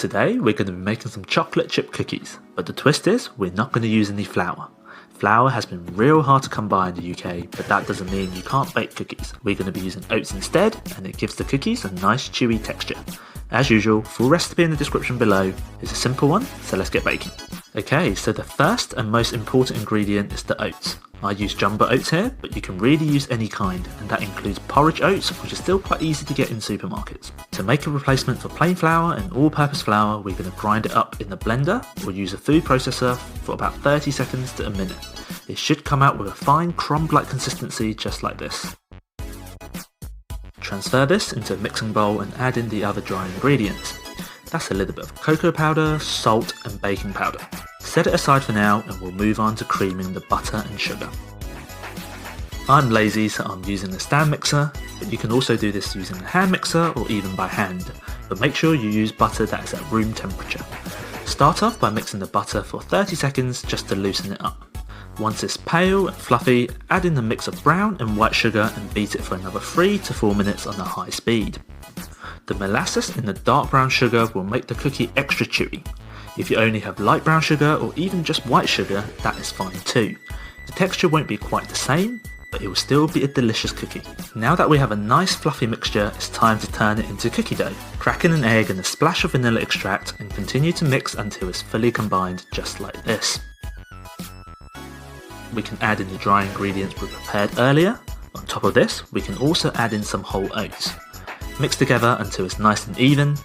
Today we're going to be making some chocolate chip cookies, but the twist is we're not going to use any flour. Flour has been real hard to come by in the UK, but that doesn't mean you can't bake cookies. We're going to be using oats instead, and it gives the cookies a nice chewy texture. As usual, full recipe in the description below. It's a simple one, so let's get baking. Okay, so the first and most important ingredient is the oats. I use jumbo oats here, but you can really use any kind, and that includes porridge oats, which is still quite easy to get in supermarkets. To make a replacement for plain flour and all-purpose flour, we're going to grind it up in the blender or use a food processor for about 30 seconds to a minute. It should come out with a fine crumb-like consistency just like this. Transfer this into a mixing bowl and add in the other dry ingredients. That's a little bit of cocoa powder, salt and baking powder. Set it aside for now and we'll move on to creaming the butter and sugar. I'm lazy, so I'm using a stand mixer, but you can also do this using a hand mixer or even by hand, but make sure you use butter that is at room temperature. Start off by mixing the butter for 30 seconds just to loosen it up. Once it's pale and fluffy, add in the mix of brown and white sugar and beat it for another 3 to 4 minutes on a high speed. The molasses in the dark brown sugar will make the cookie extra chewy. If you only have light brown sugar or even just white sugar, that is fine too. The texture won't be quite the same, but it will still be a delicious cookie. Now that we have a nice fluffy mixture, it's time to turn it into cookie dough. Crack in an egg and a splash of vanilla extract and continue to mix until it's fully combined just like this. We can add in the dry ingredients we prepared earlier. On top of this, we can also add in some whole oats. Mix together until it's nice and even.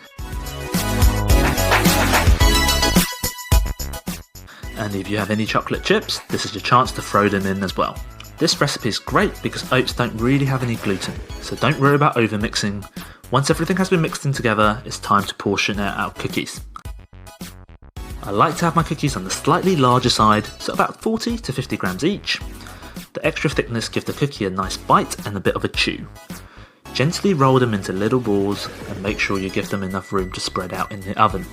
And if you have any chocolate chips, this is your chance to throw them in as well. This recipe is great because oats don't really have any gluten, so don't worry about over mixing. Once everything has been mixed in together, it's time to portion out our cookies. I like to have my cookies on the slightly larger side, so about 40 to 50 grams each. The extra thickness gives the cookie a nice bite and a bit of a chew. Gently roll them into little balls and make sure you give them enough room to spread out in the oven.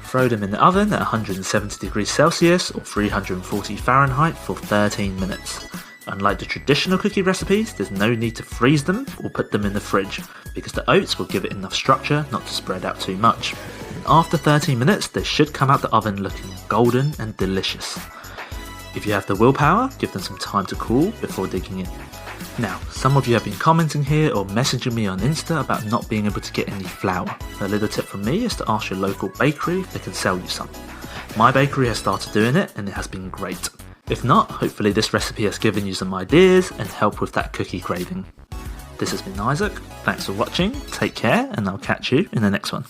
Throw them in the oven at 170 degrees Celsius or 340 Fahrenheit for 13 minutes. Unlike the traditional cookie recipes, there's no need to freeze them or put them in the fridge because the oats will give it enough structure not to spread out too much. And after 13 minutes, they should come out the oven looking golden and delicious. If you have the willpower, give them some time to cool before digging in. Now, some of you have been commenting here or messaging me on Insta about not being able to get any flour. A little tip from me is to ask your local bakery if they can sell you some. My bakery has started doing it and it has been great. If not, hopefully this recipe has given you some ideas and help with that cookie craving. This has been Isaac, thanks for watching, take care and I'll catch you in the next one.